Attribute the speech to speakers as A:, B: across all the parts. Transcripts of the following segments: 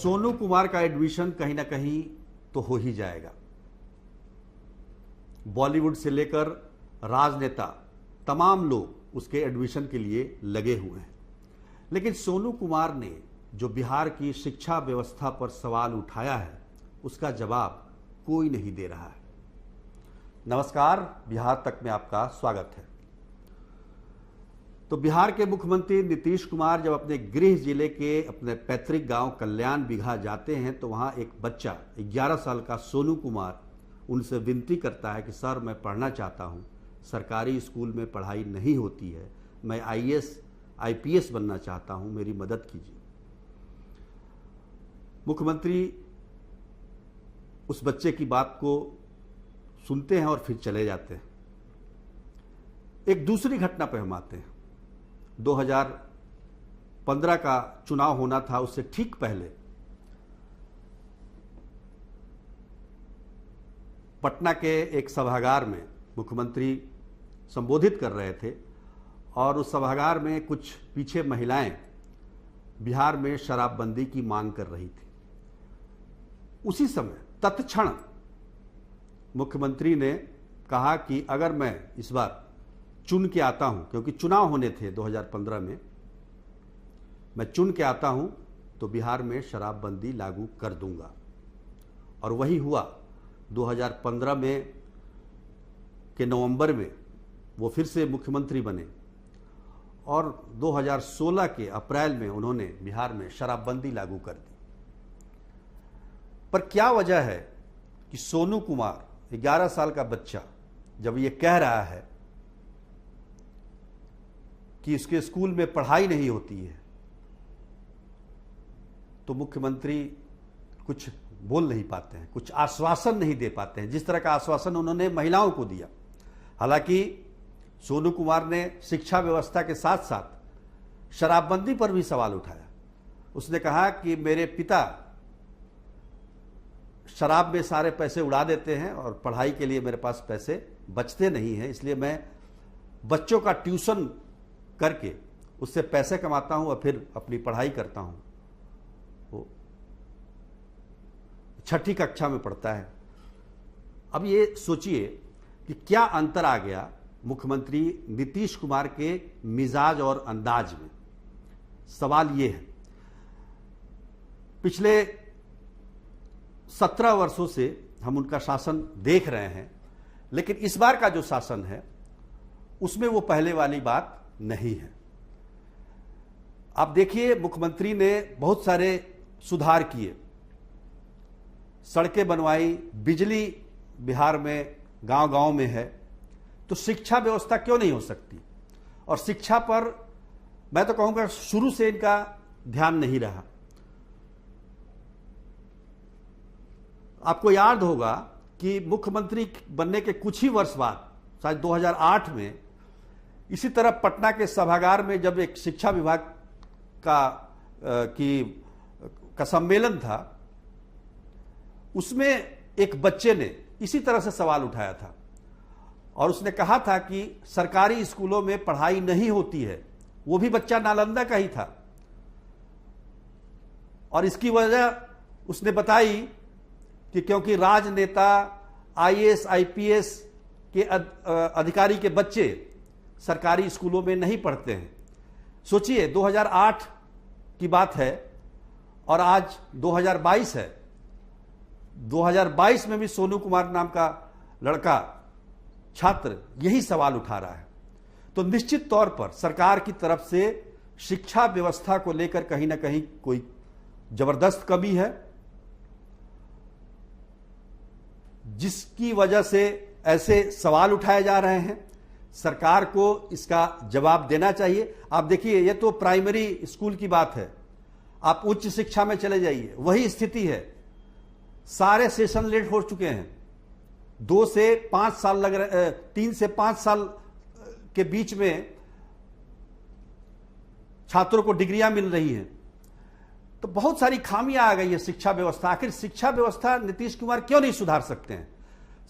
A: सोनू कुमार का एडमिशन कहीं ना कहीं तो हो ही जाएगा। बॉलीवुड से लेकर राजनेता तमाम लोग उसके एडमिशन के लिए लगे हुए हैं, लेकिन सोनू कुमार ने जो बिहार की शिक्षा व्यवस्था पर सवाल उठाया है उसका जवाब कोई नहीं दे रहा है। नमस्कार, बिहार तक में आपका स्वागत है। तो बिहार के मुख्यमंत्री नीतीश कुमार जब अपने गृह जिले के अपने पैतृक गांव कल्याण बिघा जाते हैं तो वहां एक बच्चा 11 साल का सोनू कुमार उनसे विनती करता है कि सर, मैं पढ़ना चाहता हूं, सरकारी स्कूल में पढ़ाई नहीं होती है, मैं IAS IPS बनना चाहता हूं, मेरी मदद कीजिए। मुख्यमंत्री उस बच्चे की बात को सुनते हैं और फिर चले जाते हैं। एक दूसरी घटना पर हम आते हैं। 2015 का चुनाव होना था, उससे ठीक पहले पटना के एक सभागार में मुख्यमंत्री संबोधित कर रहे थे और उस सभागार में कुछ पीछे महिलाएं बिहार में शराबबंदी की मांग कर रही थी। उसी समय तत्क्षण मुख्यमंत्री ने कहा कि अगर मैं इस बार चुन के आता हूं, क्योंकि चुनाव होने थे 2015 में, मैं चुन के आता हूं तो बिहार में शराबबंदी लागू कर दूंगा। और वही हुआ। 2015 में के नवंबर में वो फिर से मुख्यमंत्री बने और 2016 के अप्रैल में उन्होंने बिहार में शराबबंदी लागू कर दी। पर क्या वजह है कि सोनू कुमार 11 साल का बच्चा जब ये कह रहा है कि इसके स्कूल में पढ़ाई नहीं होती है तो मुख्यमंत्री कुछ बोल नहीं पाते हैं, कुछ आश्वासन नहीं दे पाते हैं, जिस तरह का आश्वासन उन्होंने महिलाओं को दिया। हालांकि सोनू कुमार ने शिक्षा व्यवस्था के साथ साथ शराबबंदी पर भी सवाल उठाया। उसने कहा कि मेरे पिता शराब में सारे पैसे उड़ा देते हैं और पढ़ाई के लिए मेरे पास पैसे बचते नहीं हैं, इसलिए मैं बच्चों का ट्यूशन करके उससे पैसे कमाता हूं और फिर अपनी पढ़ाई करता हूं। वो 6ठी कक्षा में पढ़ता है। अब ये सोचिए कि क्या अंतर आ गया मुख्यमंत्री नीतीश कुमार के मिजाज और अंदाज में। सवाल ये है, पिछले 17 वर्षों से हम उनका शासन देख रहे हैं, लेकिन इस बार का जो शासन है उसमें वो पहले वाली बात नहीं है। आप देखिए, मुख्यमंत्री ने बहुत सारे सुधार किए, सड़कें बनवाई, बिजली बिहार में गांव-गांव में है, तो शिक्षा व्यवस्था क्यों नहीं हो सकती? और शिक्षा पर मैं तो कहूंगा शुरू से इनका ध्यान नहीं रहा। आपको याद होगा कि मुख्यमंत्री बनने के कुछ ही वर्ष बाद, शायद 2008 में, इसी तरह पटना के सभागार में जब एक शिक्षा विभाग का सम्मेलन था, उसमें एक बच्चे ने इसी तरह से सवाल उठाया था और उसने कहा था कि सरकारी स्कूलों में पढ़ाई नहीं होती है। वो भी बच्चा नालंदा का ही था और इसकी वजह उसने बताई कि क्योंकि राजनेता, IAS IPS के अधिकारी के बच्चे सरकारी स्कूलों में नहीं पढ़ते हैं। सोचिए, 2008 की बात है और आज 2022 है। 2022 में भी सोनू कुमार नाम का लड़का, छात्र, यही सवाल उठा रहा है। तो निश्चित तौर पर सरकार की तरफ से शिक्षा व्यवस्था को लेकर कहीं ना कहीं कोई जबरदस्त कमी है, जिसकी वजह से ऐसे सवाल उठाए जा रहे हैं। सरकार को इसका जवाब देना चाहिए। आप देखिए, ये तो प्राइमरी स्कूल की बात है, आप उच्च शिक्षा में चले जाइए, वही स्थिति है। सारे सेशन लेट हो चुके हैं। 2 से 5 साल लग रहे, 3 से 5 साल के बीच में छात्रों को डिग्रियां मिल रही हैं। तो बहुत सारी खामियां आ गई है शिक्षा व्यवस्था। आखिर शिक्षा व्यवस्था नीतीश कुमार क्यों नहीं सुधार सकते हैं?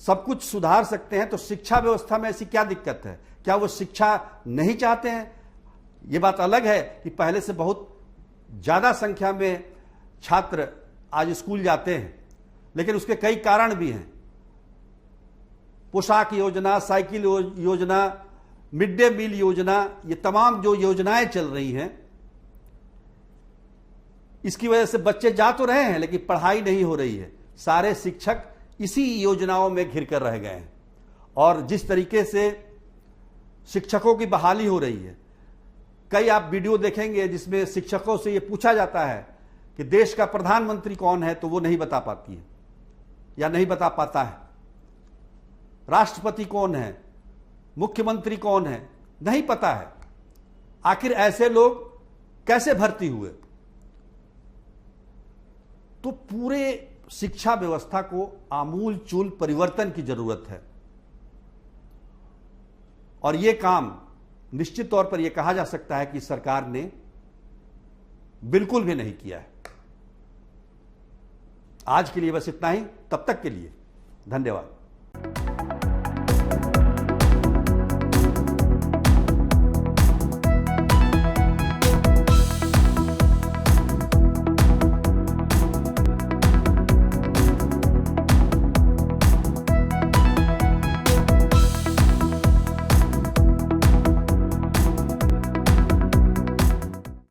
A: सब कुछ सुधार सकते हैं तो शिक्षा व्यवस्था में ऐसी क्या दिक्कत है? क्या वो शिक्षा नहीं चाहते हैं? ये बात अलग है कि पहले से बहुत ज्यादा संख्या में छात्र आज स्कूल जाते हैं, लेकिन उसके कई कारण भी हैं। पोशाक योजना, साइकिल योजना, मिड डे मील योजना, ये तमाम जो योजनाएं चल रही हैं, इसकी वजह से बच्चे जा तो रहे हैं लेकिन पढ़ाई नहीं हो रही है। सारे शिक्षक इसी योजनाओं में घिर कर रह गए हैं। और जिस तरीके से शिक्षकों की बहाली हो रही है, कई आप वीडियो देखेंगे जिसमें शिक्षकों से यह पूछा जाता है कि देश का प्रधानमंत्री कौन है, तो वो नहीं बता पाती है या नहीं बता पाता है। राष्ट्रपति कौन है, मुख्यमंत्री कौन है, नहीं पता है। आखिर ऐसे लोग कैसे भर्ती हुए? तो पूरे शिक्षा व्यवस्था को आमूल चूल परिवर्तन की जरूरत है। और यह काम निश्चित तौर पर यह कहा जा सकता है कि सरकार ने बिल्कुल भी नहीं किया है। आज के लिए बस इतना ही। तब तक के लिए धन्यवाद।